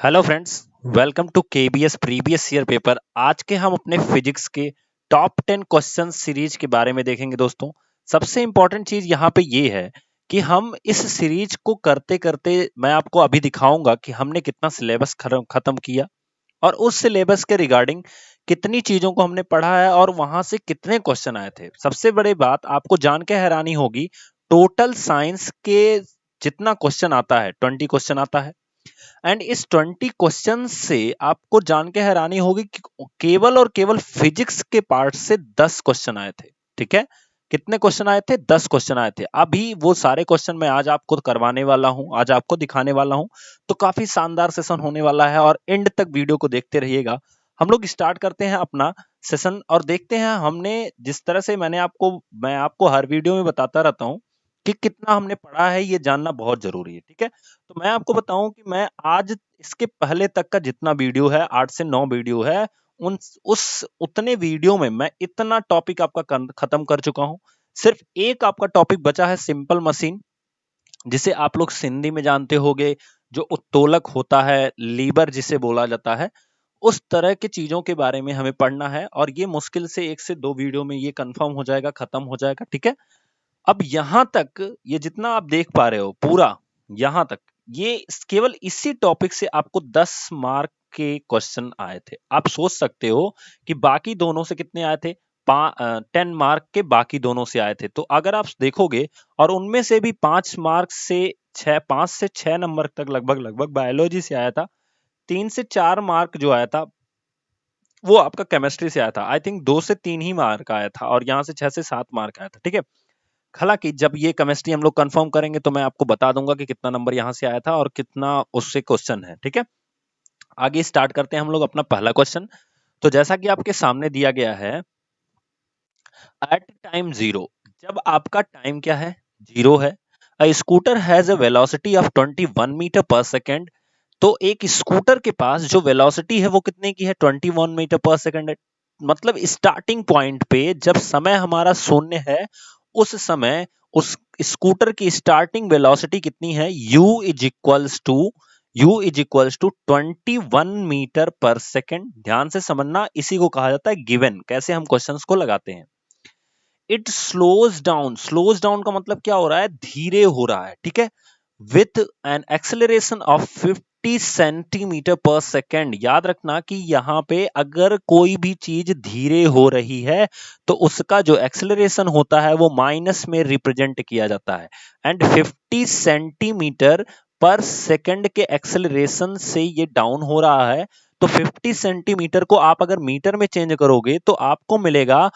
Hello friends, welcome to KBS previous year paper. आज के हम अपने फिजिक्स के टॉप 10 क्वेश्चन सीरीज के बारे में देखेंगे। दोस्तों, सबसे इंपॉर्टेंट चीज यहाँ पे ये है कि हम इस सीरीज को करते करते मैं आपको अभी दिखाऊंगा कि हमने कितना सिलेबस खत्म किया और उस सिलेबस के रिगार्डिंग कितनी चीजों को हमने पढ़ा है और वहां से कितने क्वेश्चन आए थे। सबसे बड़ी बात आपको जान के हैरानी होगी, टोटल साइंस के जितना क्वेश्चन आता है 20 क्वेश्चन आता है। एंड इस 20 क्वेश्चन से आपको जान के हैरानी होगी कि केवल और केवल फिजिक्स के पार्ट से 10 क्वेश्चन आए थे। ठीक है, कितने क्वेश्चन आए थे? 10 क्वेश्चन आए थे। अभी वो सारे क्वेश्चन मैं आज आपको करवाने वाला हूं, आज आपको दिखाने वाला हूं। तो काफी शानदार सेशन होने वाला है और एंड तक वीडियो को देखते रहिएगा। हम लोग स्टार्ट करते हैं अपना सेशन और देखते हैं हमने जिस तरह से मैं आपको हर वीडियो में बताता रहता हूं कि कितना हमने पढ़ा है, ये जानना बहुत जरूरी है। ठीक है, तो मैं आपको बताऊं कि मैं आज इसके पहले तक का जितना वीडियो है, 8 से 9 वीडियो है, उन उस उतने वीडियो में मैं इतना टॉपिक आपका खत्म कर चुका हूं। सिर्फ एक आपका टॉपिक बचा है, सिंपल मशीन, जिसे आप लोग सिंधी में जानते होंगे, जो उत्तोलक होता है, लीवर जिसे बोला जाता है। उस तरह की चीजों के बारे में हमें पढ़ना है और ये मुश्किल से 1 से 2 वीडियो में ये कंफर्म हो जाएगा, खत्म हो जाएगा। ठीक है, अब यहां तक ये जितना आप देख पा रहे हो पूरा यहां तक, ये केवल इसी टॉपिक से आपको 10 मार्क के क्वेश्चन आए थे। आप सोच सकते हो कि बाकी दोनों से कितने आए थे? 10 मार्क के बाकी दोनों से आए थे। तो अगर आप देखोगे और उनमें से भी 5 मार्क से 6 नंबर तक लगभग लगभग बायोलॉजी से आया था। 3 से 4 मार्क जो आया था वो आपका केमिस्ट्री से आया था। आई थिंक 2 से 3 ही मार्क आया था और यहाँ से 6 से 7 मार्क आया था। ठीक है, हालांकि जब ये केमिस्ट्री हम लोग कंफर्म करेंगे तो मैं आपको बता दूंगा कि कितना नंबर यहाँ से आया था और कितना उससे क्वेश्चन है। ठीक है, आगे स्टार्ट करते हैं हम लोग अपना पहला क्वेश्चन। तो जैसा कि आपके सामने दिया गया है, एट टाइम जीरो, जब आपका टाइम क्या है? जीरो है। A scooter has a velocity of 21 metre per second. तो एक स्कूटर के पास जो वेलोसिटी है वो कितने की है? 21 मीटर पर सेकेंड है। मतलब स्टार्टिंग पॉइंट पे जब समय हमारा शून्य है, उस समय उस स्कूटर की स्टार्टिंग वेलोसिटी कितनी है? u is equals to 21 metre per second. ध्यान से समझना, इसी को कहा जाता है गिवन। कैसे हम क्वेश्चंस को लगाते हैं। इट स्लोज डाउन का मतलब क्या हो रहा है? धीरे हो रहा है। ठीक है, with an acceleration of 50 centimetre पर सेकेंड। याद रखना कि यहां पे अगर कोई भी चीज धीरे हो रही है तो उसका जो एक्सेलरेशन होता है वो माइनस में रिप्रेजेंट किया जाता है। एंड 50 सेंटीमीटर पर सेकेंड के एक्सेलरेशन से ये डाउन हो रहा है। तो 50 सेंटीमीटर को आप अगर मीटर में चेंज करोगे तो आपको मिलेगा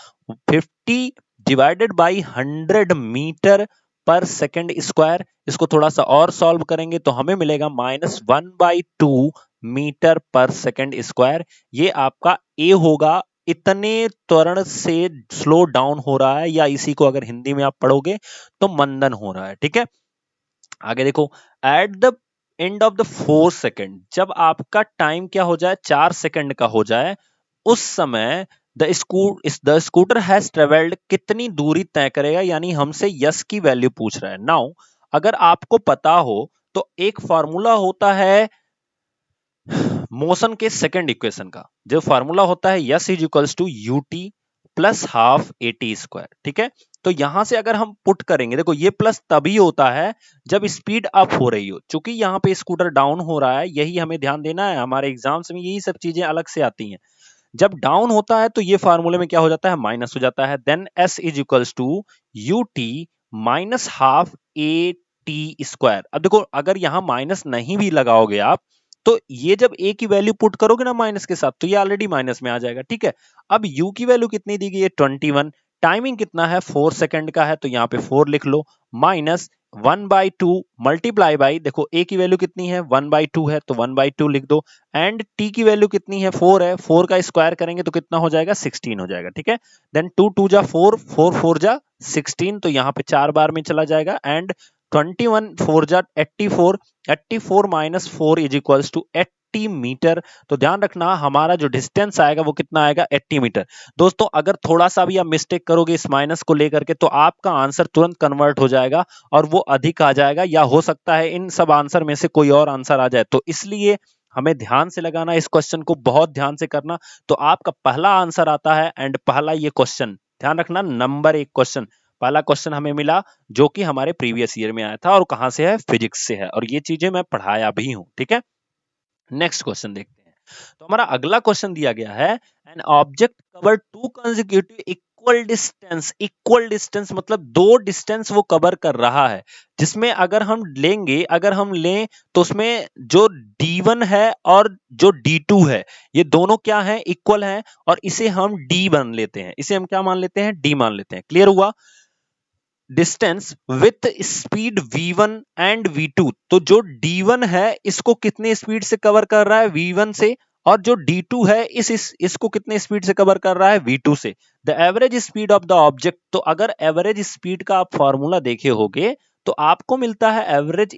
50 divided by 100 metre per second square. इसको थोड़ा सा और सॉल्व करेंगे तो हमें मिलेगा -1/2 मीटर पर सेकेंड स्क्वायर। ये आपका ए होगा। इतने त्वरण से स्लो डाउन हो रहा है, या इसी को अगर हिंदी में आप पढ़ोगे तो मंदन हो रहा है। ठीक है, आगे देखो, at the end of the 4 second, जब आपका टाइम क्या हो जाए? 4 सेकेंड का हो जाए, उस समय द स्कूटर हैज ट्रेवल्ड, कितनी दूरी तय करेगा? यानी हमसे यस की वैल्यू पूछ रहा है। नाउ अगर आपको पता हो तो एक फॉर्मूला होता है मोशन के सेकंड इक्वेशन का, जो फॉर्मूला होता है s is equals to u t plus half a t square. ठीक है, तो यहां से अगर हम पुट करेंगे, देखो ये प्लस तभी होता है जब स्पीड अप हो रही हो। चूंकि यहाँ पे स्कूटर डाउन हो रहा है, यही हमें ध्यान देना है। हमारे एग्जाम्स में यही सब चीजें अलग से आती हैं। जब डाउन होता है तो ये फार्मूले में क्या हो जाता है? माइनस हो जाता है। Then s is equals to u t minus half a t square. अब देखो, अगर यहां माइनस नहीं भी लगाओगे आप, तो ये जब ए की वैल्यू पुट करोगे ना माइनस के साथ, तो ये ऑलरेडी माइनस में आ जाएगा। ठीक है, अब यू की वैल्यू कितनी दी गई है? 21। टाइमिंग कितना है? 4 सेकंड का है, तो यहाँ पे 4 लिख लो, माइनस 1/2 मल्टीप्लाई बाई, देखो ए की वैल्यू कितनी है? 1/2 है, तो 1/2 लिख दो। एंड टी की वैल्यू कितनी है? 4 है, 4 का स्क्वायर करेंगे तो कितना हो जाएगा? 16 हो जाएगा। ठीक है, देन 2 2 जा 4, 4 4 जा 16, तो यहाँ पे 4 बार में चला जाएगा। एंड 21 4 जा 84, 84 minus 4 is equals to 80 metre. तो ध्यान रखना, हमारा जो डिस्टेंस आएगा वो कितना आएगा? 80 मीटर। दोस्तों, अगर थोड़ा सा भी आप मिस्टेक करोगे इस माइनस को लेकर के, तो आपका आंसर तुरंत कन्वर्ट हो जाएगा और वो अधिक आ जाएगा, या हो सकता है इन सब आंसर में से कोई और आंसर आ जाए। तो इसलिए हमें ध्यान से लगाना, इस क्वेश्चन को बहुत ध्यान से करना, तो आपका पहला आंसर आता है। एंड पहला ये क्वेश्चन ध्यान रखना, नंबर 1 क्वेश्चन, पहला क्वेश्चन हमें मिला जो कि हमारे प्रीवियस ईयर में आया था, और कहां से है, फिजिक्स से है, और ये चीजें मैं पढ़ाया भी हूं। ठीक है, नेक्स्ट क्वेश्चन देखते हैं। तो हमारा अगला क्वेश्चन दिया गया है, an object cover to consecutive equal distance मतलब दो डिस्टेंस वो कवर कर रहा है, जिसमें अगर हम लें तो उसमें जो D1 है और जो D2 है, ये दोनों क्या है, इक्वल है, और इसे हम D मान लेते हैं, इसे हम क्या मान लेते हैं, D मान लेते हैं। क्लियर हुआ? Distance with speed v1 and v2, तो जो d1 है इसको कितने स्पीड से कवर कर रहा है, v1 से, और जो d2 है इसको कितने स्पीड से कवर कर रहा है, v2 से। The average speed of the object, तो अगर एवरेज स्पीड का आप फॉर्मूला देखे होगे तो आपको मिलता है average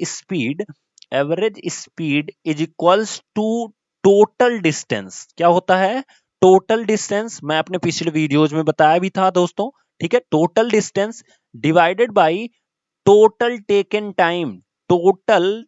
speed is equals to total distance. क्या होता है, टोटल डिस्टेंस, मैं अपने पिछले वीडियोज में बताया भी था दोस्तों। ठीक है, total distance divided by total taken time, total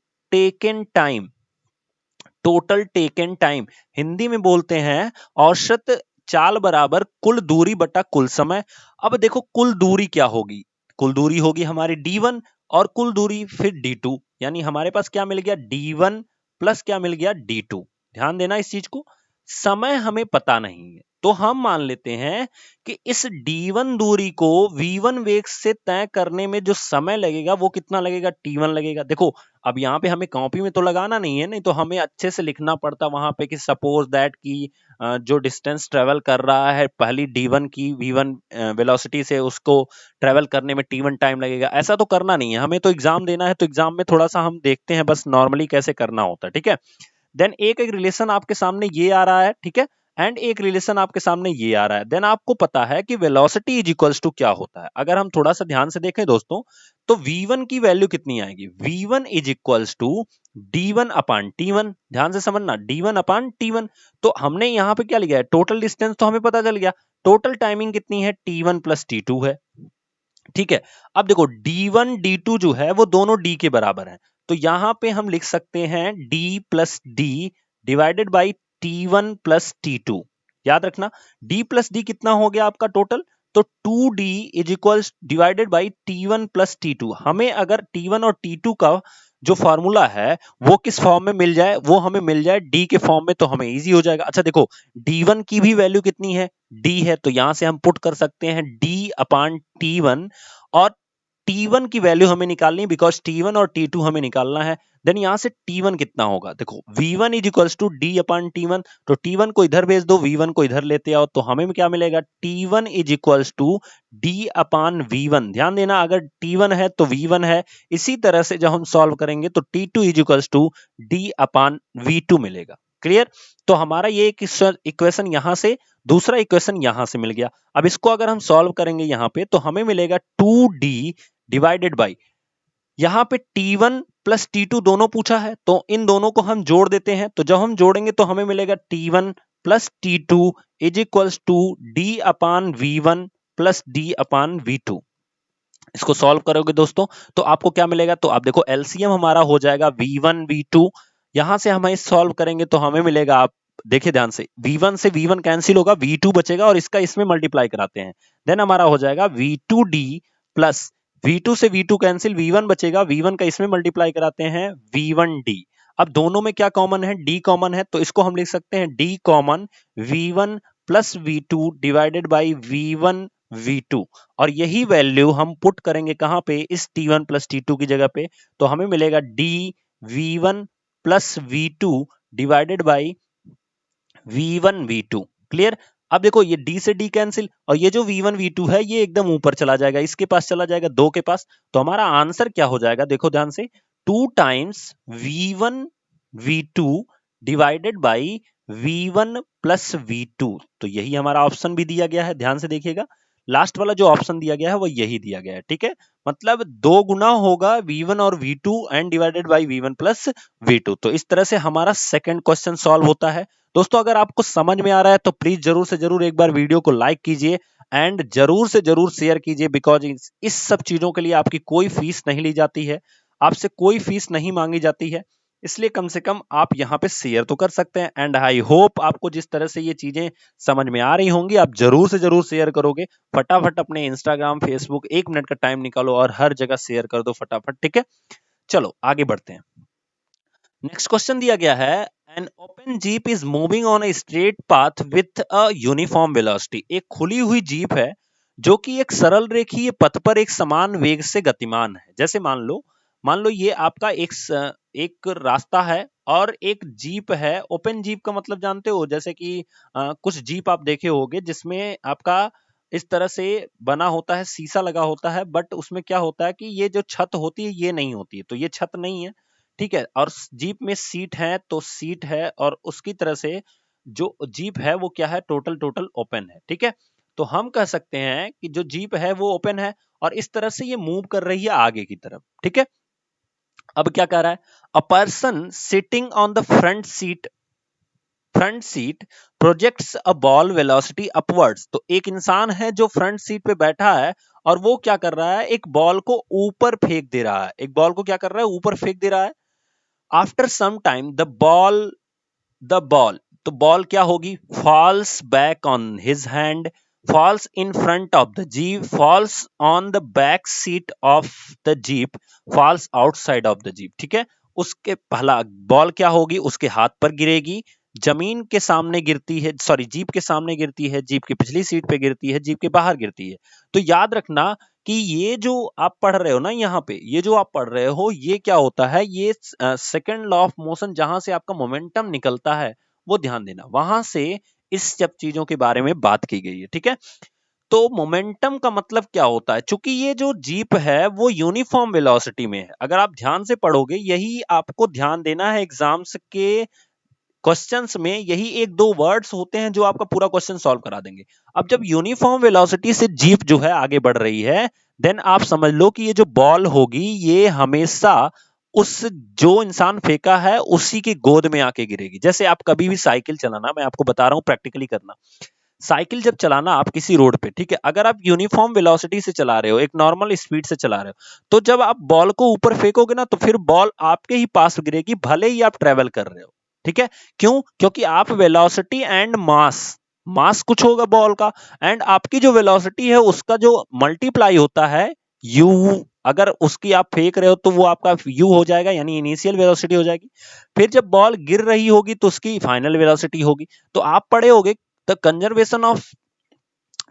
taken time Hindi में बोलते हैं औसत चाल बराबर कुल दूरी बटा कुल समय। अब देखो कुल दूरी क्या होगी, कुल दूरी होगी हमारी d1 और कुल दूरी फिर d2, यानी हमारे पास क्या मिल गया, d1 प्लस क्या मिल गया, d2। ध्यान देना इस चीज को, समय हमें पता नहीं है तो हम मान लेते हैं कि इस d1 दूरी को v1 वेग से तय करने में जो समय लगेगा वो कितना लगेगा, t1 लगेगा। देखो अब यहाँ पे हमें कॉपी में तो लगाना नहीं है, नहीं तो हमें अच्छे से लिखना पड़ता वहां पे कि सपोज दैट की जो डिस्टेंस ट्रेवल कर रहा है पहली d1 की v1 वेलोसिटी से, उसको ट्रेवल करने में t1 टाइम लगेगा। ऐसा तो करना नहीं है, हमें तो एग्जाम देना है, तो एग्जाम में थोड़ा सा हम देखते हैं बस नॉर्मली कैसे करना होता है। ठीक है, देन एक रिलेशन आपके सामने ये आ रहा है, ठीक है, एंड एक रिलेशन आपके सामने ये आ रहा है। देन आपको पता है कि वेलोसिटी इज इक्वल्स टू क्या होता है। अगर हम थोड़ा सा ध्यान से देखें दोस्तों, तो v1 की वैल्यू कितनी आएगी, v1 is equals to d1 upon t1। ध्यान से समझना, d1 अपान t1। तो हमने यहाँ पे क्या लिया है, टोटल डिस्टेंस तो हमें पता चल गया, टोटल टाइमिंग कितनी है, t1 प्लस t2 है। ठीक है, अब देखो d1 d2 जो है वो दोनों d के बराबर है, तो यहां पे हम लिख सकते हैं d plus D divided by t1 plus t2। याद रखना d प्लस डी कितना हो गया आपका टोटल, तो 2d is equal divided by t1 plus t2। हमें अगर t1 और t2 का जो फॉर्मूला है वो किस फॉर्म में मिल जाए, वो हमें मिल जाए d के फॉर्म में, तो हमें इजी हो जाएगा। अच्छा देखो d1 की भी वैल्यू कितनी है, d है, तो यहां से हम पुट कर सकते हैं d अपान t1, और t1 की वैल्यू हमें निकालनी है बिकॉज t1 और t2 हमें निकालना है। देन यहां से t1 कितना होगा, देखो v1 is equals to d upon t1, तो t1 को इधर भेज दो, v1 को इधर लेते आओ, तो हमें क्या मिलेगा, t1 is equals to d upon v1। ध्यान देना अगर t1 है तो v1 है। इसी तरह से जब हम सॉल्व करेंगे तो t2 is equals to d upon v2 मिलेगा। क्लियर? तो हमारा ये इक्वेशन यहां से, दूसरा इक्वेशन यहां से मिल गया। अब इसको अगर हम सॉल्व करेंगे यहां पे तो हमें मिलेगा 2d डिवाइडेड बाई, यहां पे t1 प्लस t2 दोनों पूछा है तो इन दोनों को हम जोड़ देते हैं, तो जब हम जोड़ेंगे तो हमें मिलेगा t1 plus t2 is equals to d upon v1 plus d upon v2। इसको सॉल्व करोगे दोस्तों तो आपको क्या मिलेगा, तो आप देखो एलसीएम हमारा हो जाएगा v1 v2, यहां से हम सॉल्व करेंगे तो हमें मिलेगा, आप देखिए ध्यान से, v1 से v1 कैंसिल होगा, v2 बचेगा और इसका इसमें मल्टीप्लाई कराते हैं, देन हमारा हो जाएगा v2d प्लस v2 से v2 कैंसिल, v1 बचेगा, v1 का इसमें मल्टीप्लाई कराते हैं v1d। अब दोनों में क्या कॉमन है, d कॉमन है, तो इसको हम लिख सकते हैं d common v1 plus v2 divided by v1 v2, और यही वैल्यू हम पुट करेंगे कहां पे, इस t1 प्लस t2 की जगह पे, तो हमें मिलेगा d v1 plus v2 divided by v1 v2। Clear? अब देखो ये d से d कैंसिल, और ये जो v1 v2 है ये एकदम ऊपर चला जाएगा, इसके पास चला जाएगा 2 के पास, तो हमारा आंसर क्या हो जाएगा, देखो ध्यान से, 2 times v1 v2 divided by v1 plus v2। तो यही हमारा ऑप्शन भी दिया गया है, ध्यान से देखिएगा, लास्ट वाला जो ऑप्शन दिया गया है वो यही दिया गया है। ठीक है, मतलब 2 गुना होगा v1 और v2 and divided by v1 plus v2। तो इस तरह से हमारा सेकंड क्वेश्चन सॉल्व होता है। दोस्तों अगर आपको समझ में आ रहा है तो प्लीज जरूर से जरूर एक बार वीडियो को लाइक कीजिए एंड जरूर से जरूर शेयर कीजिए, बिकॉज इस सब चीजों के लिए आपकी कोई फीस नहीं ली जाती है, आपसे कोई फीस नहीं मांगी जाती है। इसलिए कम से कम आप यहाँ पे शेयर तो कर सकते हैं। एंड आई होप आपको जिस तरह से ये चीजें समझ में आ रही होंगी, आप जरूर से जरूर शेयर करोगे। फटाफट अपने इंस्टाग्राम, फेसबुक 1 मिनट का टाइम निकालो और हर जगह शेयर कर दो फटाफट, ठीक है। चलो आगे बढ़ते हैं। नेक्स्ट क्वेश्चन दिया गया है, an open jeep is moving on a straight path with a uniform velocity. एक खुली हुई जीप है जो कि एक सरल रेखीय पथ पर एक समान वेग से गतिमान है। जैसे मान लो ये आपका एक रास्ता है और एक जीप है। ओपन जीप का मतलब जानते हो, जैसे कि कुछ जीप आप देखे होंगे जिसमें आपका इस तरह से बना होता है, शीशा लगा होता है, बट उसमें क्या होता है कि ये जो छत होती है ये नहीं होती है, तो ये छत नहीं है, ठीक है। और जीप में सीट है, तो सीट है, और उसकी तरह से जो जीप है वो क्या है, टोटल टोटल ओपन है, ठीक है। तो हम कह सकते हैं कि जो जीप है वो ओपन है और इस तरह से ये मूव कर रही है आगे की तरफ, ठीक है। अब क्या कह रहा है, a person sitting on the front seat projects a ball velocity upwards. तो एक इंसान है जो फ्रंट सीट पे बैठा है और वो क्या कर रहा है, एक बॉल को ऊपर फेंक दे रहा है, एक बॉल को क्या कर रहा है, ऊपर फेंक दे रहा है। After some time the ball तो बॉल क्या होगी, falls back on his hand, falls in front of the jeep, falls on the back seat of the jeep, falls outside of the jeep, ठीक है। उसके पहला बॉल क्या होगी, उसके हाथ पर गिरेगी, जमीन के सामने गिरती है, सॉरी जीप के सामने गिरती है, जीप की पिछली सीट पे गिरती है, जीप के बाहर गिरती है। तो याद रखना कि ये जो आप पढ़ रहे हो ना, यहाँ पे ये जो आप पढ़ रहे हो ये क्या होता है, ये सेकंड लॉ ऑफ मोशन, जहां से आपका मोमेंटम निकलता है, वो ध्यान देना, वहां से इस सब चीजों के बारे में बात की गई है, ठीक है। तो मोमेंटम का मतलब क्या होता है, चूंकि ये जो जीप है वो यूनिफॉर्म वेलोसिटी में है। अगर आप ध्यान से पढ़ोगे, यही आपको ध्यान देना है, एग्जाम्स के क्वेश्चंस में यही एक दो वर्ड्स होते हैं जो आपका पूरा क्वेश्चन सॉल्व करा देंगे। अब जब यूनिफॉर्म वेलोसिटी से जीप जो है आगे बढ़ रही है, देन आप समझ लो कि ये जो बॉल होगी ये हमेशा उस जो इंसान फेंका है उसी की गोद में आके गिरेगी। जैसे आप कभी भी साइकिल चलाना, मैं आपको बता रहा हूं प्रैक्टिकली करना, साइकिल जब चलाना आप किसी रोड पे, ठीक है, अगर आप यूनिफॉर्म वेलोसिटी से चला रहे हो, एक नॉर्मल स्पीड से चला रहे हो, तो जब आप बॉल को ऊपर फेंकोगे ना, तो फिर बॉल आपके ही पास गिरेगी, भले ही आप ट्रेवल कर रहे हो, ठीक है। क्यों, क्योंकि आप वेलोसिटी एंड मास कुछ होगा बॉल का, एंड आपकी जो वेलोसिटी है उसका जो मल्टीप्लाई होता है यू, अगर उसकी आप फेंक रहे हो तो वो आपका यू हो जाएगा, यानी इनिशियल वेलोसिटी हो जाएगी। फिर जब बॉल गिर रही होगी तो उसकी फाइनल वेलोसिटी होगी। तो आप पढ़े होगे द कंजर्वेशन ऑफ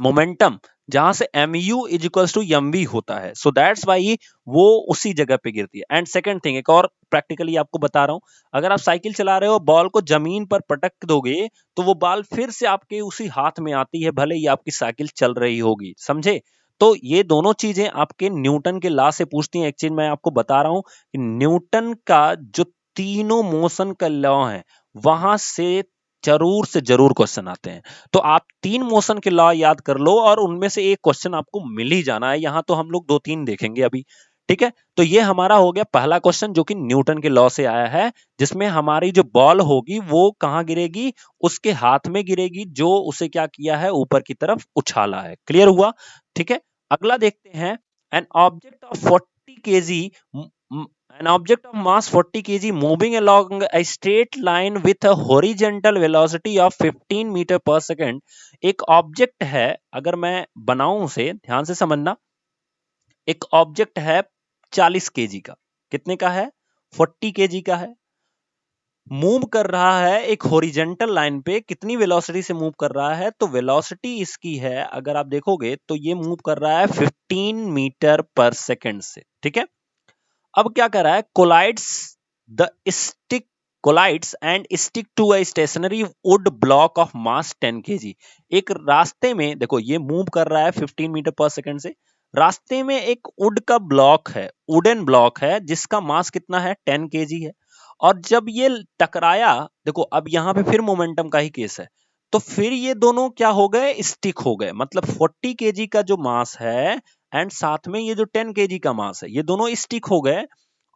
मोमेंटम, जहां से mu is equals to mv होता है, सो दैट्स वाई वो उसी जगह पे गिरती है। एंड सेकंड थिंग, एक और प्रैक्टिकली आपको बता रहा हूं, अगर आप साइकिल चला रहे हो, बॉल को जमीन पर पटक दोगे तो वो बॉल फिर से आपके उसी हाथ में आती है, भले ही आपकी साइकिल चल रही होगी, समझे। तो ये दोनों चीजें आपके न्यूटन के लॉ से पूछती हैं। एक चीज मैं आपको बता रहा हूं कि न्यूटन का जो तीनों मोशन का लॉ है वहां से जरूर से जरूर क्वेश्चन आते हैं। तो आप 3 मोशन के लॉ याद कर लो और उनमें से एक क्वेश्चन आपको मिल ही जाना है। यहां तो हम लोग 2-3 देखेंगे अभी, ठीक है। तो ये हमारा हो गया पहला क्वेश्चन जो कि न्यूटन के लॉ से आया है, जिसमें हमारी जो बॉल होगी वो कहां गिरेगी, उसके हाथ में गिरेगी, जो उसे क्या किया है, ऊपर की तरफ उछाला है। क्लियर हुआ, ठीक है। अगला देखते हैं, an object of 40 KG an object of mass 40 kg moving along a straight line with a horizontal velocity of 15 metre per second. एक ऑब्जेक्ट है, अगर मैं बनाऊं उसे, ध्यान से समझना, एक ऑब्जेक्ट है 40 केजी का, कितने का है, 40 केजी का है, मूव कर रहा है एक हॉरिजॉन्टल लाइन पे, कितनी वेलोसिटी से मूव कर रहा है, तो वेलोसिटी इसकी है, अगर आप देखोगे तो ये मूव कर रहा है 15 मीटर पर सेकेंड से, ठीक है। अब क्या कर रहा है, the stick collides and stick to a stationary wood block of mass 10 KG. एक रास्ते में देखो ये मूव कर रहा है 15 मीटर पर सेकंड से, रास्ते में एक वुड का ब्लॉक है, वुडन ब्लॉक है, जिसका मास कितना है, 10 केजी है। और जब ये टकराया, देखो अब यहां पे फिर मोमेंटम का ही केस है, तो फिर ये दोनों क्या हो गए, स्टिक हो गए, मतलब 40 केजी का जो मास है एंड साथ में ये जो 10 केजी का मास है, ये दोनों स्टिक हो गए।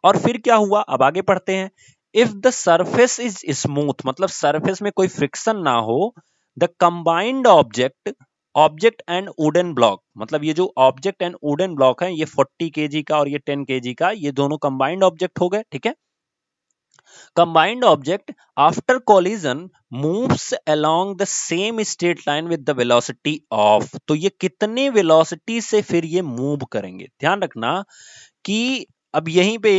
और फिर क्या हुआ, अब आगे पढ़ते हैं, if the surface is smooth, मतलब सरफेस में कोई फ्रिक्शन ना हो, the combined object and wooden block, मतलब ये जो ऑब्जेक्ट एंड वुडन ब्लॉक है, ये 40 केजी का और ये 10 केजी का, ये दोनों कंबाइंड ऑब्जेक्ट हो गए, ठीक है। combined object after collision moves along the same straight line with the velocity of, तो ये कितने वेलोसिटी से फिर ये मूव करेंगे। ध्यान रखना कि अब यहीं पे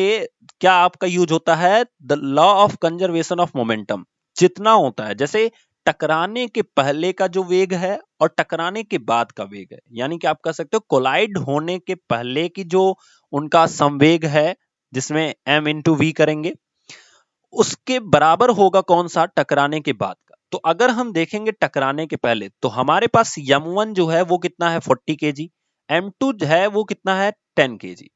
क्या आपका यूज होता है, the law of conservation of momentum. जितना होता है जैसे टकराने के पहले का जो वेग है और टकराने के बाद का वेग है, यानी कि आप कह सकते हो कोलाइड होने के पहले की जो उनका संवेग है जिसमें m इंटू वी करेंगे, उसके बराबर होगा कौन सा, टकराने के बाद का। तो अगर हम देखेंगे टकराने के पहले तो हमारे पास m1 जो है वो कितना है 40 केजी, m2 है वो कितना है 10 केजी,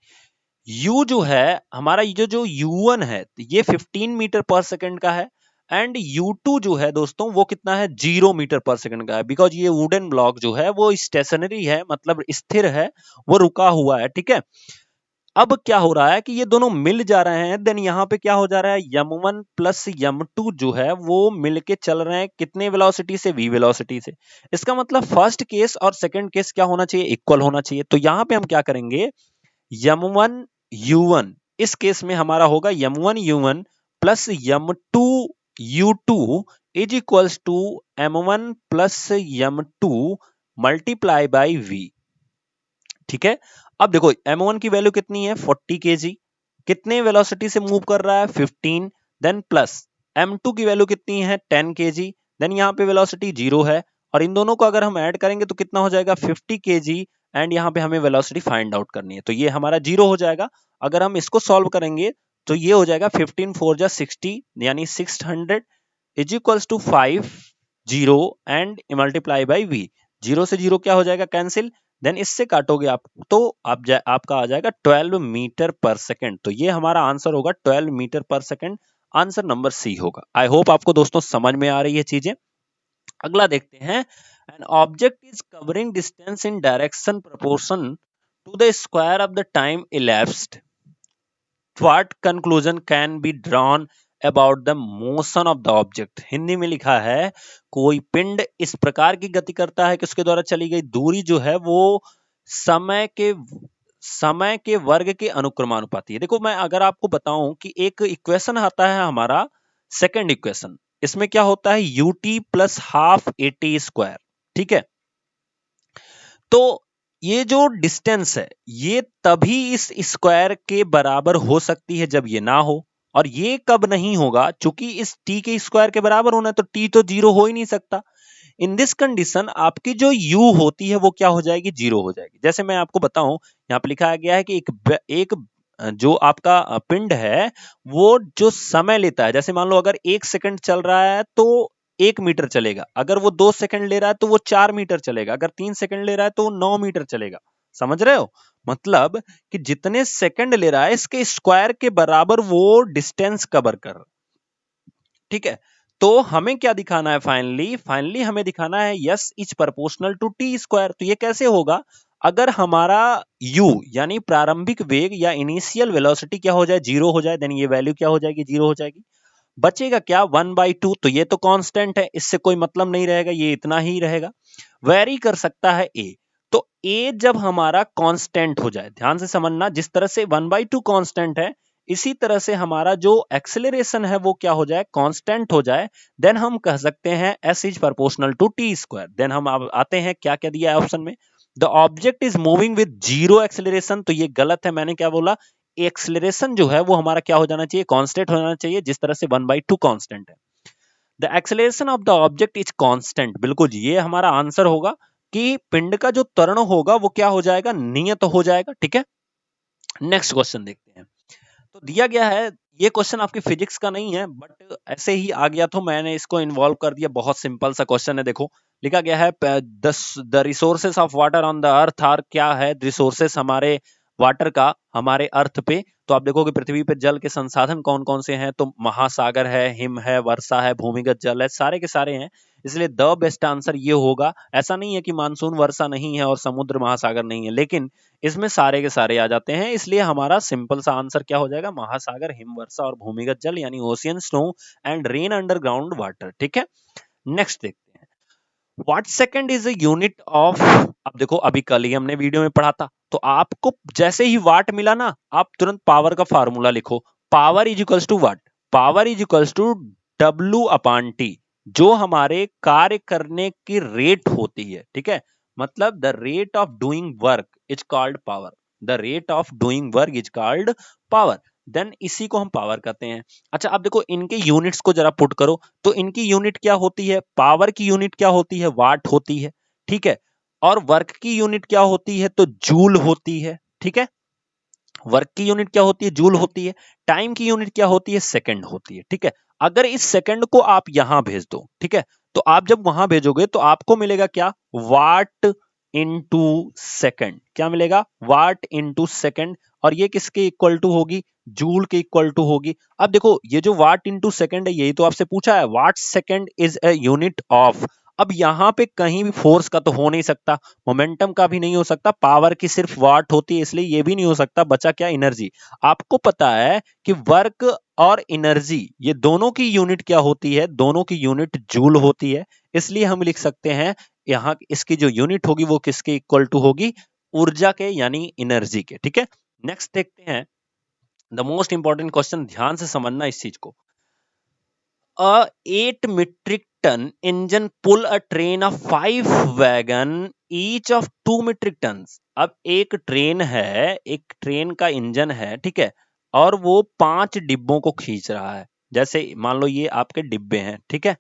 u जो है हमारा जो u1 है ये 15 मीटर पर सेकंड का है, एंड u2 जो है दोस्तों वो कितना है 0 मीटर पर सेकंड का है, बिकॉज ये वुडन ब्लॉक जो है वो स्टेशनरी है, मतलब स्थिर है, वो रुका हुआ है। ठीक है, अब क्या हो रहा है कि ये दोनों मिल जा रहे हैं, देन यहाँ पे क्या हो जा रहा है m1 प्लस m2 जो है वो मिलके चल रहे हैं कितने वेलोसिटी से, v वेलोसिटी से। इसका मतलब फर्स्ट केस और सेकंड केस क्या होना चाहिए, इक्वल होना चाहिए। तो यहाँ पे हम क्या करेंगे, m1 u1 इस केस में हमारा होगा m1 u1 plus m2 u2 is equals to m1 plus m2 multiply by v। ठीक है, अब देखो m1 की वैल्यू कितनी है 40 केजी, कितने वेलोसिटी से मूव कर रहा है 15, देन प्लस m2 की वैल्यू कितनी है 10 केजी, देन यहाँ पे वेलोसिटी 0 है, और इन दोनों को अगर हम ऐड करेंगे तो कितना हो जाएगा 50 केजी, एंड यहाँ पे हमें वेलोसिटी फाइंड आउट करनी है, तो ये हमारा 0 हो जाएगा। अगर हम इसको सॉल्व करेंगे तो ये हो जाएगा 15 4 जा 60 यानी 600 is equals to 5 0 and multiply by v। 0 से 0 क्या हो जाएगा कैंसिल, देन इससे काटोगे आप तो आपका आ जाएगा 12 मीटर पर सेकंड। तो ये हमारा आंसर होगा 12 metre per second, answer number C होगा। आई होप आपको दोस्तों समझ में आ रही है चीजें। अगला देखते हैं, an object is covering distance in direction proportion to the square of the time elapsed, what conclusion can be drawn about the motion of the object। Hindi में लिखा है कोई पिंड इस प्रकार की गति करता है कि उसके द्वारा चली गई दूरी जो है वो समय के वर्ग के अनुक्रमानुपाती है। देखो मैं अगर आपको बताऊं कि एक इक्वेशन आता है हमारा सेकंड इक्वेशन, इसमें क्या होता है ut plus half eighty square. ठीक है, तो ये जो डिस्टेंस है ये तभी इस स्क्वायर के बराबर हो सकती है जब ये ना हो, और ये कब नहीं होगा, चूंकि इस t के स्क्वायर के बराबर होना है तो t तो 0 हो ही नहीं सकता। इन दिस कंडीशन आपकी जो u होती है वो क्या हो जाएगी, 0 हो जाएगी। जैसे मैं आपको बताऊं, यहाँ पे लिखा गया है कि एक जो आपका पिंड है वो जो समय लेता है, जैसे मान लो अगर 1 सेकंड चल रहा है तो 1 मीटर चलेगा, अगर वो 2 सेकंड ले रहा है तो वो 4 मीटर चलेगा, अगर 3 सेकंड ले रहा है तो वो 9 मीटर चलेगा। समझ रहे हो, मतलब कि जितने सेकंड ले रहा है इसके स्क्वायर के बराबर वो डिस्टेंस कवर कर रहा है। ठीक है, तो हमें क्या दिखाना है, फाइनली हमें दिखाना है s is proportional to t square. तो ये कैसे होगा, अगर हमारा u यानी प्रारंभिक वेग या इनिशियल वेलोसिटी क्या हो जाए 0 हो जाए, देन ये वैल्यू क्या हो जाएगी 0 हो जाएगी। बचेगा क्या 1/2, तो ये तो कांस्टेंट है, इससे कोई मतलब नहीं रहेगा, ये इतना ही रहेगा। वेरी कर सकता है a, तो a जब हमारा कांस्टेंट हो जाए, ध्यान से समझना, जिस तरह से 1/2 कांस्टेंट है इसी तरह से हमारा जो एक्सेलरेशन है वो क्या हो जाए, कांस्टेंट हो जाए, देन हम कह सकते हैं s is proportional to t square. Then हम अब आते हैं क्या क्या दिया है ऑप्शन में, the object is moving with 0 acceleration, तो ये गलत है, मैंने क्या बोला, एक्सेलरेशन जो है वो हमारा क्या हो जाना चाहिए, कांस्टेंट हो जाना चाहिए, जिस तरह से 1/2 कांस्टेंट है। The acceleration of the object is constant, बिल्कुल ये हमारा आंसर होगा कि पिंड का जो त्वरण होगा वो क्या हो जाएगा, नियत हो जाएगा। ठीक है, नेक्स्ट क्वेश्चन देखते हैं। तो दिया गया है, ये क्वेश्चन आपकी फिजिक्स का नहीं है बट ऐसे ही आ गया तो मैंने इसको इन्वॉल्व कर दिया, बहुत सिंपल सा क्वेश्चन है। देखो लिखा गया है the resources of water on the earth are, क्या है रिसोर्सेस हमारे वाटर का हमारे अर्थ पे, तो आप देखोगे पृथ्वी पे जल के संसाधन कौन कौन से हैं, तो महासागर है, हिम है, वर्षा है, भूमिगत जल है, सारे के सारे हैं, इसलिए द बेस्ट आंसर ये होगा। ऐसा नहीं है कि मानसून वर्षा नहीं है और समुद्र महासागर नहीं है, लेकिन इसमें सारे के सारे आ जाते हैं, इसलिए हमारा सिंपल सा आंसर क्या हो जाएगा, महासागर, हिमवर्षा और भूमिगत जल यानी ocean, snow and rain underground water. ठीक है, नेक्स्ट देखते हैं, what second is a unit of, अब देखो अभी कल ही हमने वीडियो में पढ़ा था, तो आपको जैसे ही वाट मिला ना आप तुरंत पावर का फार्मूला लिखो, power is equals to watt, power is equals to डब्ल्यू अपॉन टी, जो हमारे कार्य करने की रेट होती है, ठीक है, मतलब the rate of doing work is called power, the rate of doing work is called power, then इसी को हम पावर कहते हैं। अच्छा अब देखो इनके यूनिट्स को जरा पुट करो, तो इनकी यूनिट क्या होती है, पावर की यूनिट क्या होती है, वाट होती है, ठीक है, और वर्क की यूनिट क्या होती है, तो जूल होती है, ठीक है, वर्क की यूनिट क्या होती है, जूल होती है, टाइम की यूनिट क्या होती है, सेकंड होती है, ठीक है। अगर इस सेकंड को आप यहां भेज दो, ठीक है, तो आप जब वहां भेजोगे तो आपको मिलेगा क्या, वाट इनटू सेकंड, क्या मिलेगा, वाट इनटू सेकंड, और ये किसके इक्वल टू होगी, जूल के इक्वल टू होगी। अब देखो ये जो वाट इनटू सेकंड है यही तो आपसे पूछा है, what second is a unit of, अब यहां पे कहीं भी फोर्स का तो हो नहीं सकता, मोमेंटम का भी नहीं हो सकता, पावर की सिर्फ वाट होती है, इसलिए ये भी नहीं हो सकता, बचा क्या, एनर्जी। आपको पता है कि वर्क और एनर्जी ये दोनों की यूनिट क्या होती है, दोनों की यूनिट जूल होती है, इसलिए हम लिख सकते हैं यहां इसकी जो यूनिट होगी वो किसके इक्वल टू होगी, ऊर्जा के यानी एनर्जी के, ठीक है। नेक्स्ट देखते हैं द मोस्ट इंपॉर्टेंट क्वेश्चन, ध्यान से समझना इस चीज को। A 8 metric ton engine pull a train of 5 wagon each of 2 metric tons। अब एक ट्रेन है, एक ट्रेन का इंजन है, ठीक है, और वो 5 डिब्बों को खींच रहा है, जैसे मान लो ये आपके डिब्बे हैं, ठीक है,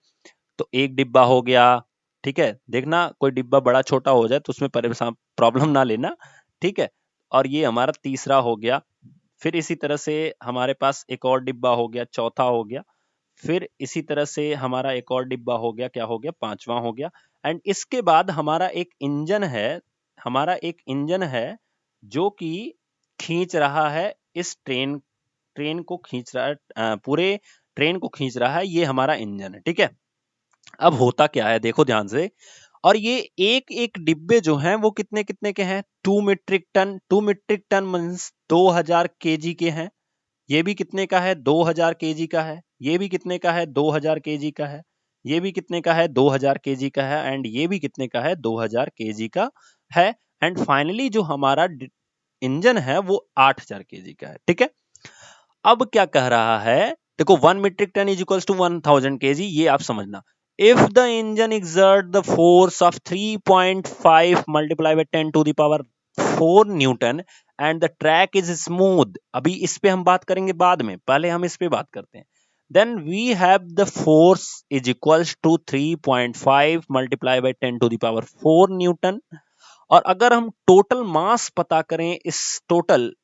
तो एक डिब्बा हो गया, ठीक है, देखना कोई डिब्बा बड़ा छोटा हो जाए तो उसमें परेशान प्रॉब्लम ना लेना, ठीक है, और ये हमारा तीसरा हो गया, फिर इसी तरह से हमारे पास एक और डिब्बा हो गया, चौथा हो गया, फिर इसी तरह से हमारा एक और डिब्बा हो गया, क्या हो गया, पांचवा हो गया, एंड इसके बाद हमारा एक इंजन है, हमारा एक इंजन है जो कि खींच रहा है इस ट्रेन, ट्रेन को खींच रहा है, पूरे ट्रेन को खींच रहा है, ये हमारा इंजन है, ठीक है। अब होता क्या है देखो ध्यान से, और ये एक एक डिब्बे जो हैं वो कितने कितने के हैं, 2 metric ton, 2 metric ton means 2000 KG के हैं, ये भी कितने का है, 2000 केजी का है, ये भी कितने का है, 2000 केजी का है, ये भी कितने का है, 2000 केजी का है, एंड ये भी कितने का है, 2000 केजी का है, एंड फाइनली जो हमारा इंजन है वो 8000 केजी का है, ठीक है। अब क्या कह रहा है, देखो 1 metric tonne is equals to 1000 kg, ये आप समझना। If the engine exert the force of 3.5 multiply by 10 to the power 4 newton and the track is smooth, अभी इस पे हम बात करेंगे बाद में, पहले हम इस पे बात करते हैं, then we have the force is equals to 3.5 multiply by 10 to the power 4 Newton. और अगर हम टोटल मास पता करें, इस टोटल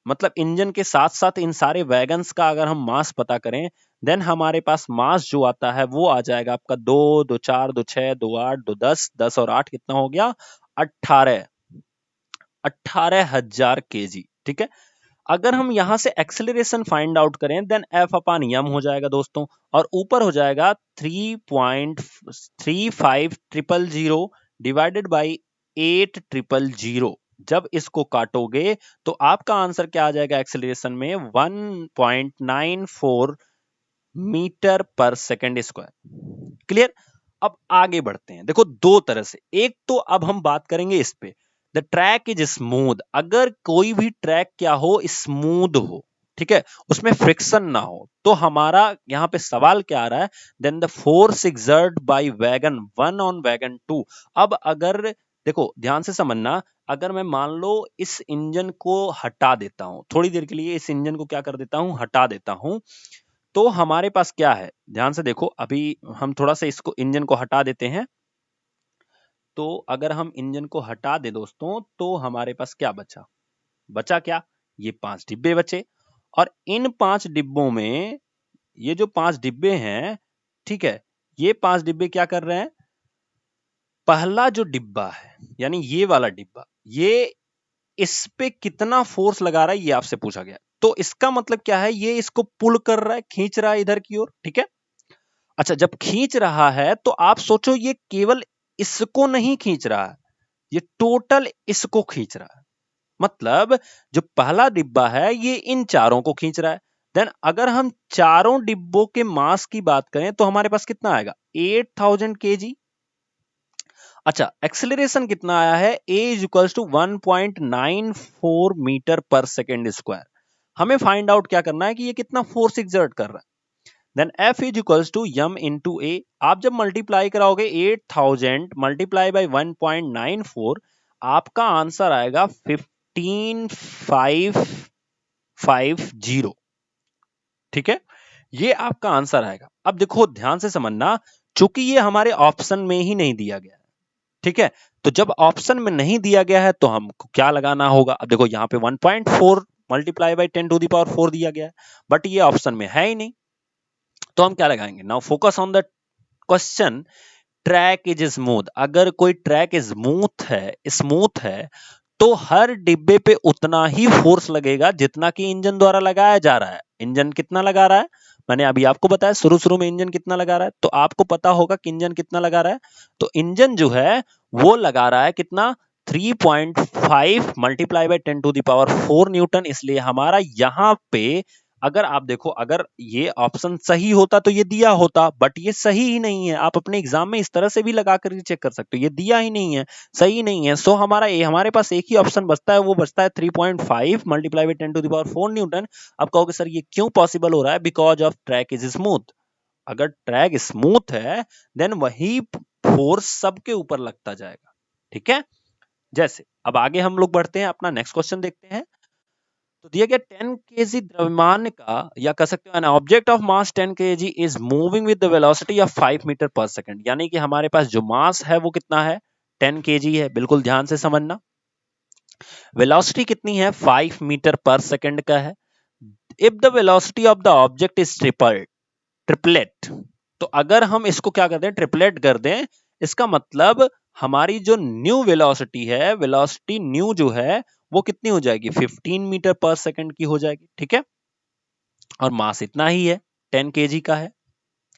मतलब इंजन के साथ साथ इन सारे वैगन्स का अगर हम मास पता करें, देन हमारे पास मास जो आता है वो आ जाएगा आपका 2 2 4 2 6 2 8 2 10, 10 और 8 कितना हो गया, 18, 18,000 केजी, ठीक है। अगर हम यहां से एक्सेलरेशन फाइंड आउट करें, देन एफ अपान एम हो जाएगा दोस्तों, और ऊपर हो जाएगा 3.35000 डिवाइडेड बाई 8000। जब इसको काटोगे तो आपका आंसर क्या आ जाएगा, एक्सेलरेशन में 1.94 metre per second square. Clear. अब आगे बढ़ते हैं, देखो दो तरह से, एक तो अब हम बात करेंगे इस पे, द ट्रैक इज स्मूथ, अगर कोई भी ट्रैक क्या हो, स्मूथ हो, ठीक है, उसमें फ्रिक्शन ना हो, तो हमारा यहां पे सवाल क्या आ रहा है, then the force exert by wagon 1 on wagon 2। अब अगर देखो ध्यान से समझना, अगर मैं मान लो इस इंजन को हटा देता हूं थोड़ी देर के लिए, इस इंजन को क्या कर देता हूं, हटा देता हूं, तो हमारे पास क्या है, ध्यान से देखो, अभी हम थोड़ा सा इसको इंजन को हटा देते हैं, तो अगर हम इंजन को हटा दे दोस्तों तो हमारे पास क्या बचा, बचा क्या, ये 5 डिब्बे बचे, और इन 5 डिब्बों में ये जो 5 डिब्बे हैं, ठीक है, ये 5 डिब्बे क्या कर रहे हैं, पहला जो डिब्बा है यानी ये वाला डिब्बा, ये इस पे कितना फोर्स लगा रहा है ये आपसे पूछा गया, तो इसका मतलब क्या है, ये इसको पुल कर रहा है, खींच रहा है इधर की ओर, ठीक है। अच्छा जब खींच रहा है तो आप सोचो ये केवल इसको नहीं खींच रहा है, ये टोटल इसको खींच रहा है, मतलब जो पहला डिब्बा है ये इन चारों को खींच रहा है। देन अगर हम चारों डिब्बों के मास की बात करें तो हमारे पास कितना आएगा, 8000 केजी। अच्छा एक्सेलरेशन कितना आया है, a is equals to 1.94 metre per second square. हमें फाइंड आउट क्या करना है कि ये कितना फोर्स एक्सर्ट कर रहा है। Then F is equals to m into a. आप जब मल्टीप्लाई कराओगे 8000 मल्टीप्लाई बाई 1.94, आपका आंसर आएगा 15550। ठीक है, ये आपका आंसर आएगा। अब देखो ध्यान से समझना, चूंकि ये हमारे ऑप्शन में ही नहीं दिया गया है, ठीक है, तो जब ऑप्शन में नहीं दिया गया है तो हमको क्या लगाना होगा। अब देखो यहाँ पे 1.4 multiply by 10 to the power 4 दिया गया है, बट ये ऑप्शन में है ही नहीं, तो हम क्या लगाएंगे। Now focus on the question, track is smooth. अगर कोई ट्रैक स्मूथ है तो हर डिब्बे पे उतना ही फोर्स लगेगा जितना कि इंजन द्वारा लगाया जा रहा है। इंजन कितना लगा रहा है, मैंने अभी आपको बताया शुरू में इंजन कितना लगा रहा है, तो आपको पता होगा कि इंजन कितना लगा रहा है। तो इंजन जो है वो लगा रहा है कितना, 3.5 multiply by 10 to the power 4 newton. इसलिए हमारा यहां पे अगर आप देखो, अगर ये ऑप्शन सही होता तो ये दिया होता, बट ये सही ही नहीं है। आप अपने एग्जाम में इस तरह से भी लगा कर चेक कर सकते हो, ये दिया ही नहीं है, सही नहीं है। सो हमारे पास एक ही ऑप्शन बचता है, वो बचता है 3.5 multiply by 10 to the power 4 newton. आप कहोगे सर ये क्यों पॉसिबल हो रहा है, because of track is smooth. अगर ट्रैक स्मूथ है देन वही फोर्स सबके ऊपर लगता जाएगा। ठीक है, जैसे अब आगे हम लोग बढ़ते हैं, अपना नेक्स्ट क्वेश्चन देखते हैं। तो दिया गया 10 केजी द्रव्यमान का, या कह सकते हो an object of mass 10 kg is moving with the velocity of 5 metre per second. यानी कि हमारे पास जो मास है वो कितना है, 10 केजी है। बिल्कुल ध्यान से समझना, वेलोसिटी कितनी है, 5 मीटर पर सेकंड का है। If the velocity of the object is triplet, तो अगर हम इसको क्या कर दें, ट्रिपलेट कर दें, इसका मतलब हमारी जो न्यू वेलोसिटी है, वेलोसिटी न्यू जो है वो कितनी हो जाएगी, 15 मीटर पर सेकंड की हो जाएगी। ठीक है, और मास इतना ही है, 10 केजी का है।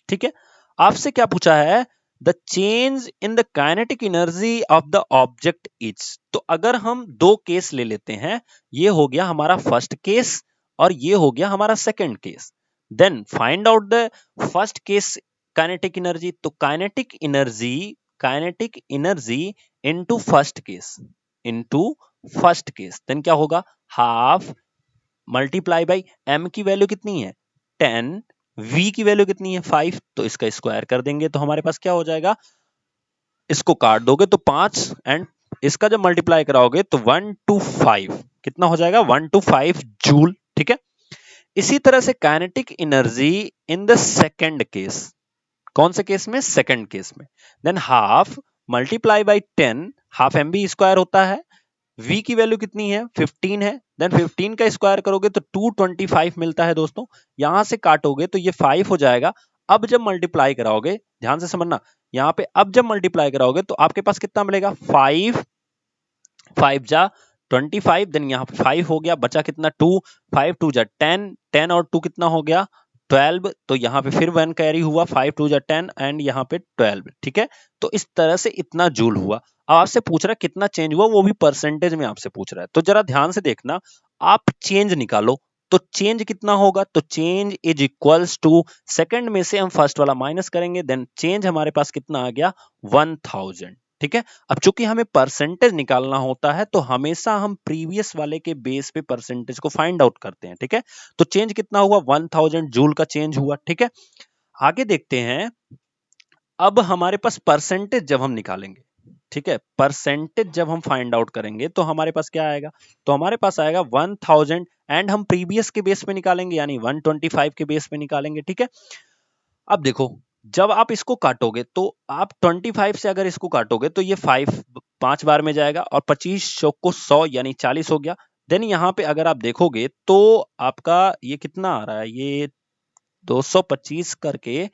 ठीक है, आपसे क्या पूछा है, the change in the kinetic energy of the object is. तो अगर हम दो केस ले लेते हैं, ये हो गया हमारा फर्स्ट केस और ये हो गया हमारा second case, then find out the first case kinetic energy. तो kinetic energy into first case then क्या होगा, हाफ मल्टीप्लाई बाई m की वैल्यू कितनी है 10, v की वैल्यू कितनी है 5, तो इसका स्क्वायर कर देंगे तो हमारे पास क्या हो जाएगा, इसको काट दोगे तो 5 एंड इसका जब मल्टीप्लाई कराओगे तो 1 to 5 कितना हो जाएगा, 1 to 5 जूल। ठीक है, इसी तरह से kinetic energy in the second case, कौन से केस में, सेकंड केस में, then half multiply by 10, half m v square होता है, v की वैल्यू कितनी है 15 है, देन 15 का स्क्वायर करोगे तो 225 मिलता है दोस्तों। यहां से काटोगे तो ये 5 हो जाएगा। अब जब मल्टीप्लाई कराओगे, ध्यान से समझना, यहाँ पे अब जब मल्टीप्लाई कराओगे तो आपके पास कितना मिलेगा, 5 5 जा 25, देन यहाँ पे 5 हो गया, बचा कितना 2, 5 2 जा 10, 10 और 2 कितना हो गया 12, तो यहाँ पे फिर 1 कैरी हुआ, 5 2 जा 10 एंड यहाँ पे 12। ठीक है, तो इस तरह से इतना जूल हुआ। अब आपसे पूछ रहा है कितना चेंज हुआ, वो भी परसेंटेज में आपसे पूछ रहा है, तो जरा ध्यान से देखना, आप चेंज निकालो तो चेंज कितना होगा, तो change is equals to, second में से हम फर्स्ट वाला माइनस करेंगे, देन चेंज हमारे पास कितना आ गया 1000। ठीक है, अब चूंकि हमें परसेंटेज निकालना होता है तो हमेशा हम प्रीवियस वाले के बेस पे परसेंटेज को फाइंड आउट करते हैं। ठीक है, तो चेंज कितना हुआ 1000 जूल का चेंज हुआ। ठीक है, आगे देखते हैं, अब हमारे पास परसेंटेज जब हम निकालेंगे, ठीक है, परसेंटेज जब हम फाइंड आउट करेंगे तो हमारे पास क्या आएगा, तो हमारे पास आएगा 1000 एंड हम प्रीवियस के बेस पे निकालेंगे यानी 125 के बेस पे निकालेंगे। ठीक है, अब देखो जब आप इसको काटोगे तो आप 25 से अगर इसको काटोगे तो ये 5 बार में जाएगा और 25 को 100 यानी 40 हो गया। देन यहाँ पे अगर आप देखोगे तो आपका ये कितना आ रहा है, ये 225 करके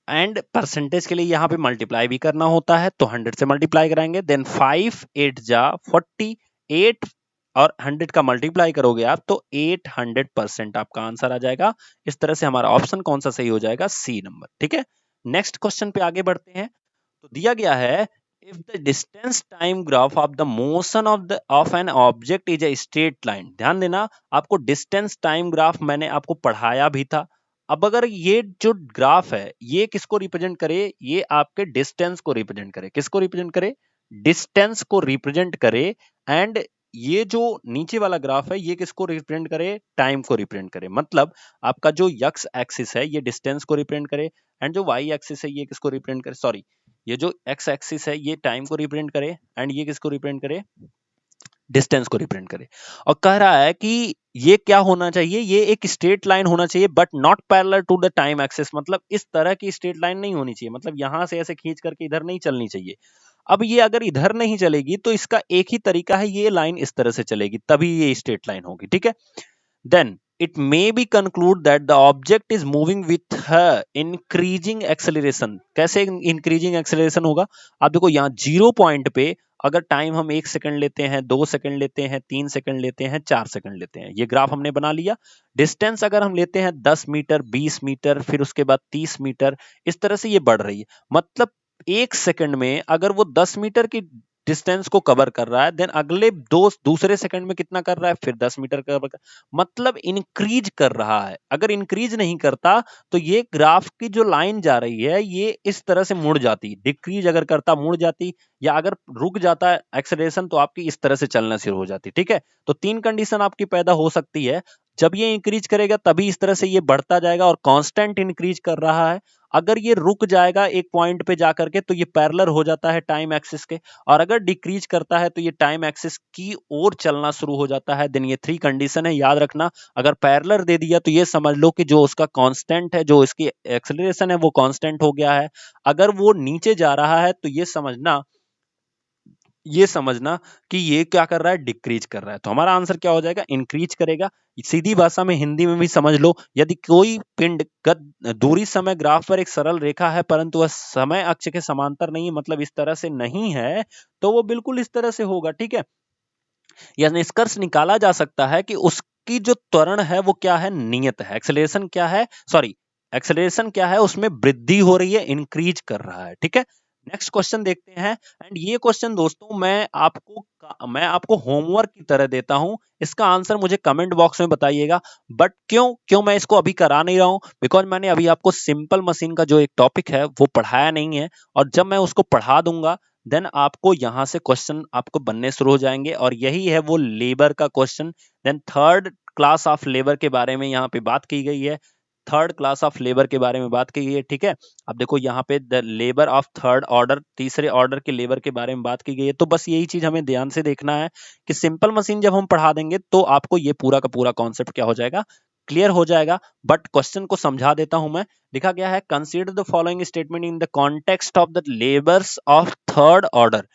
एंड परसेंटेज के लिए यहाँ पे मल्टीप्लाई भी करना होता है तो 100 से मल्टीप्लाई कराएंगे, देन 5 8 जा 48 और 100 का मल्टीप्लाई करोगे आप तो 800% आपका आंसर आ जाएगा। इस तरह से हमारा ऑप्शन कौन सा सही हो जाएगा, सी नंबर। ठीक है, नेक्स्ट क्वेश्चन पे आगे बढ़ते हैं। तो दिया गया है, if the distance time graph of the motion of N object is a straight line. ध्यान देना, आपको डिस्टेंस टाइम ग्राफ मैंने आपको पढ़ाया भी था। अब अगर ये जो ग्राफ है ये किसको रिप्रेजेंट करे, ये आपके डिस्टेंस को रिप्रेजेंट करे, किसको रिप्रेजेंट करे, डिस्टेंस को रिप्रेजेंट करे, एंड ये जो नीचे वाला ग्राफ है ये किसको रिप्रेजेंट करे, टाइम को रिप्रेजेंट करे। मतलब आपका जो एक्स एक्सिस है ये डिस्टेंस को रिप्रेजेंट करे, एंड जो वाई एक्सिस है ये किसको रिप्रेजेंट करे, सॉरी ये जो एक्स एक्सिस है ये टाइम को रिप्रेजेंट करे, एंड ये किसको रिप्रेजेंट करे, डिस्टेंस को रिप्रेजेंट करे। और कह रहा है कि ये क्या होना चाहिए, ये एक स्ट्रेट लाइन होना चाहिए but not parallel to the time axis. मतलब इस तरह की स्ट्रेट लाइन नहीं होनी चाहिए, मतलब यहां से ऐसे खींच करके इधर नहीं चलनी चाहिए। अब ये अगर इधर नहीं चलेगी तो इसका एक ही तरीका है, ये लाइन इस तरह से चलेगी तभी ये स्ट्रेट लाइन होगी, ठीक है। then it may be conclude that the object is moving with increasing acceleration। कैसे increasing acceleration होगा, आप देखो यहाँ 0 पॉइंट पे अगर टाइम हम 1 सेकंड लेते हैं, 2 सेकंड लेते हैं, 3 सेकंड लेते हैं, 4 सेकंड लेते हैं, ये ग्राफ हमने बना लिया। डिस्टेंस अगर हम लेते हैं 10 मीटर, 20 मीटर, फिर उसके बाद 30 मीटर, इस तरह से ये बढ़ रही है। मतलब 1 सेकंड में अगर वो 10 मीटर की डिस्टेंस को कवर कर रहा है, देन अगले दूसरे सेकंड में कितना कर रहा है, फिर 10 मीटर कवर कर, मतलब इंक्रीज कर रहा है। अगर इंक्रीज नहीं करता तो ये ग्राफ की जो लाइन जा रही है ये इस तरह से मुड़ जाती, डिक्रीज अगर करता मुड़ जाती, या अगर रुक जाता एक्सेलरेशन तो आपकी इस तरह से चलना शुरू हो जाती, ठीक है। तो 3 कंडीशन आपकी पैदा हो सकती है, जब ये इंक्रीज करेगा तभी इस तरह से ये बढ़ता जाएगा और कांस्टेंट इंक्रीज कर रहा है। अगर ये रुक जाएगा एक पॉइंट पे जाकर के तो ये पैरेलल हो जाता है टाइम एक्सिस के, और अगर डिक्रीज करता है तो ये टाइम एक्सिस की ओर चलना शुरू हो जाता है। देन ये 3 कंडीशन है, याद रखना। अगर पैरेलल दे दिया तो ये समझ लो कि जो उसका कांस्टेंट है, जो इसकी एक्सेलरेशन है वो कांस्टेंट हो गया है। अगर वो नीचे जा रहा है तो ये समझना कि ये क्या कर रहा है, डिक्रीज कर रहा है। तो हमारा आंसर क्या हो जाएगा, इंक्रीज करेगा। सीधी भाषा में हिंदी में भी समझ लो, यदि कोई पिंड दूरी समय ग्राफ पर एक सरल रेखा है परंतु वह समय अक्ष के समांतर नहीं है, मतलब इस तरह से नहीं है, तो वो बिल्कुल इस तरह से होगा, ठीक है। यह निष्कर्ष निकाला जा सकता है कि उसकी जो त्वरण है वो क्या है, नियत है। एक्सेलरेशन क्या है, सॉरी एक्सेलरेशन क्या है, उसमें वृद्धि हो रही है, इंक्रीज कर रहा है, ठीक है। नेक्स्ट क्वेश्चन देखते हैं। एंड ये क्वेश्चन दोस्तों मैं आपको होमवर्क की तरह देता हूं, इसका आंसर मुझे कमेंट बॉक्स में बताइएगा। बट क्यों मैं इसको अभी करा नहीं रहा हूं, बिकॉज मैंने अभी आपको सिंपल मशीन का जो एक टॉपिक है वो पढ़ाया नहीं है, और जब मैं उसको पढ़ा दूंगा देन आपको यहां से क्वेश्चन आपको बनने शुरू हो जाएंगे, और यही है वो लेबर का question. Then third class of labour के बारे में यहाँ पे बात की गई है, थर्ड क्लास ऑफ लेबर के बारे में बात की गई है, ठीक है। अब देखो यहाँ पे the labour of third order, तीसरे ऑर्डर के लेबर के बारे में बात की गई है। तो बस यही चीज हमें ध्यान से देखना है कि सिंपल मशीन जब हम पढ़ा देंगे तो आपको ये पूरा का पूरा कॉन्सेप्ट क्या हो जाएगा, क्लियर हो जाएगा। बट क्वेश्चन को समझा देता हूं मैं। लिखा गया है, consider the following statement in the context of the labours of third order.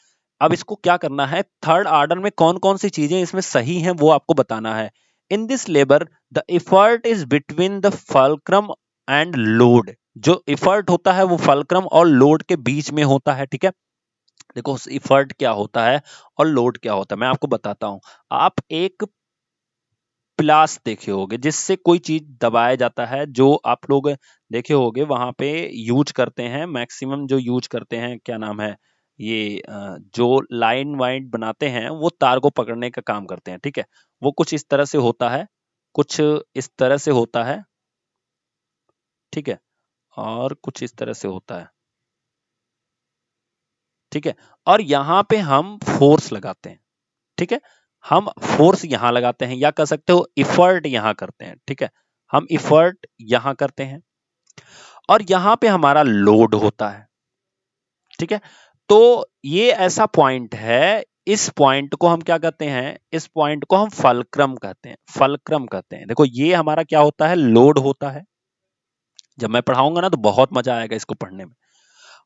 अब इसको क्या करना है, थर्ड ऑर्डर में कौन कौन सी चीजें इसमें सही हैं वो आपको बताना है। In this labour the effort is between the fulcrum and load. जो इफर्ट होता है वो फल्क्रम और लोड के बीच में होता है, ठीक है। देखो इफर्ट क्या होता है और लोड क्या होता है मैं आपको बताता हूं। आप एक प्लास देखे होंगे जिससे कोई चीज दबाया जाता है, जो आप लोग देखे होंगे वहां पे यूज करते हैं, मैक्सिमम जो यूज करते हैं, क्या नाम है ये जो लाइन वाइन बनाते हैं वो तार को पकड़ने का काम करते हैं, ठीक है। वो कुछ इस तरह से होता है, कुछ इस तरह से होता है, ठीक है, और कुछ इस तरह से होता है, ठीक है। और यहाँ पे हम फोर्स लगाते हैं, ठीक है। हम फोर्स यहां लगाते हैं, या कह सकते हो इफर्ट यहां करते हैं, ठीक है। हम इफर्ट यहां करते हैं और यहां पे हमारा लोड होता है, ठीक है। तो ये ऐसा पॉइंट है, इस पॉइंट को हम क्या कहते हैं, इस पॉइंट को हम फलक्रम कहते हैं, फलक्रम कहते हैं। देखो ये हमारा क्या होता है, लोड होता है। जब मैं पढ़ाऊंगा ना तो बहुत मजा आएगा इसको पढ़ने में।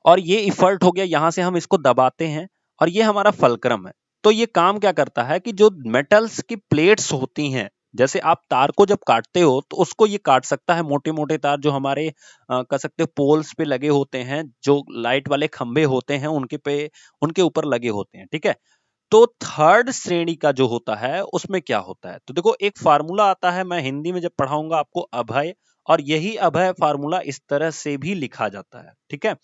और ये इफर्ट हो गया, यहां से हम इसको दबाते हैं, और ये हमारा फलक्रम है। तो ये काम क्या करता है कि जो मेटल्स की प्लेट्स होती हैं, जैसे आप तार को जब काटते हो तो उसको ये काट सकता है, मोटे मोटे तार जो हमारे कह सकते हो पोल्स पे लगे होते हैं, जो लाइट वाले खंभे होते हैं उनके ऊपर लगे होते हैं, ठीक है। तो थर्ड श्रेणी का जो होता है उसमें क्या होता है, तो देखो एक फार्मूला आता है, मैं हिंदी में जब पढ़ाऊंगा आपको, अभय, और यही अभय फार्मूला इस तरह से भी लिखा जाता है, ठीक है।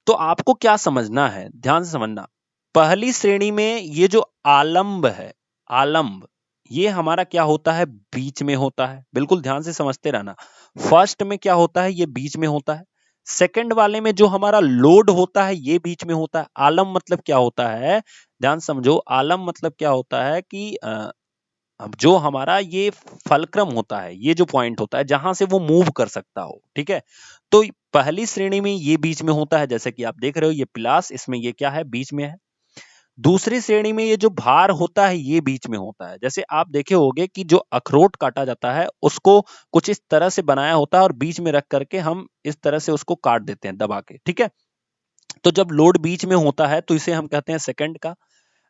तो आपको क्या समझना है, ध्यान से समझना। पहली श्रेणी में ये जो आलंब है, आलंब, ये हमारा क्या होता है, बीच में होता है, बिल्कुल ध्यान से समझते रहना। फर्स्ट में क्या होता है, ये बीच में होता है। सेकंड वाले में जो हमारा लोड होता है ये बीच में होता है। आलम मतलब क्या होता है, ध्यान समझो, आलम मतलब क्या होता है कि अब जो हमारा ये फलक्रम होता है, ये जो पॉइंट होता है जहां से वो मूव कर सकता हो, ठीक है। तो पहली श्रेणी में ये बीच में होता है, जैसे कि आप देख रहे हो ये प्लस, इसमें ये क्या है, बीच में है। दूसरी श्रेणी में ये जो भार होता है ये बीच में होता है। जैसे आप देखे होंगे कि जो अखरोट काटा जाता है उसको कुछ इस तरह से बनाया होता है और बीच में रख करके हम इस तरह से उसको काट देते हैं दबा के, ठीक है। तो जब लोड बीच में होता है तो इसे हम कहते हैं सेकंड का।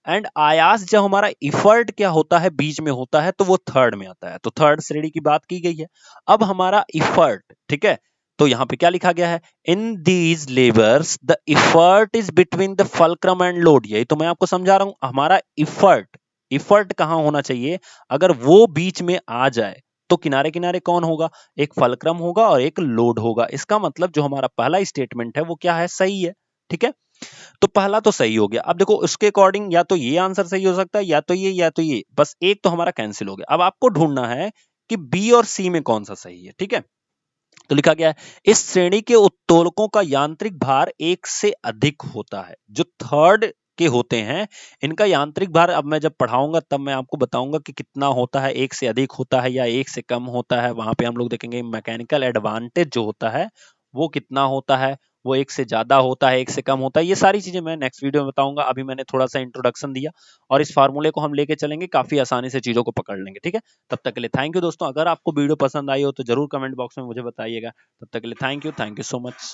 एंड आयास जब हमारा इफर्ट क्या होता है बीच में होता है तो वो थर्ड में आता है। तो थर्ड श्रेणी की बात की गई है। अब हमारा इफर्ट, ठीक है, तो यहां पे क्या लिखा गया है, in these labours the effort is between the fulcrum and load. यही तो मैं आपको समझा रहा हूं, हमारा इफर्ट, इफर्ट कहां होना चाहिए, अगर वो बीच में आ जाए तो किनारे किनारे कौन होगा, एक फलक्रम होगा और एक लोड होगा। इसका मतलब जो हमारा पहला स्टेटमेंट है वो क्या है, सही है, ठीक है। तो पहला तो सही हो गया। अब देखो उसके अकॉर्डिंग या तो ये आंसर सही हो सकता है या तो ये या तो ये, बस एक तो हमारा कैंसिल हो गया। अब आपको ढूंढना है कि बी और सी में कौन सा सही है, ठीक है। तो लिखा गया है इस श्रेणी के उत्तोलकों का यांत्रिक भार एक से अधिक होता है। जो थर्ड के होते हैं इनका यांत्रिक भार, अब मैं जब पढ़ाऊंगा तब मैं आपको बताऊंगा कि कितना होता है, एक से अधिक होता है या एक से कम होता है। वहां पे हम लोग देखेंगे मैकेनिकल एडवांटेज जो होता है वो कितना होता है, वो एक से ज्यादा होता है, एक से कम होता है। ये सारी चीजें मैं नेक्स्ट वीडियो में बताऊंगा। अभी मैंने थोड़ा सा इंट्रोडक्शन दिया और इस फार्मूले को हम लेके चलेंगे, काफी आसानी से चीजों को पकड़ लेंगे, ठीक है। तब तक के लिए थैंक यू दोस्तों। अगर आपको वीडियो पसंद आई हो तो जरूर कमेंट बॉक्स में मुझे बताइएगा। तब तक के लिए थैंक यू सो मच।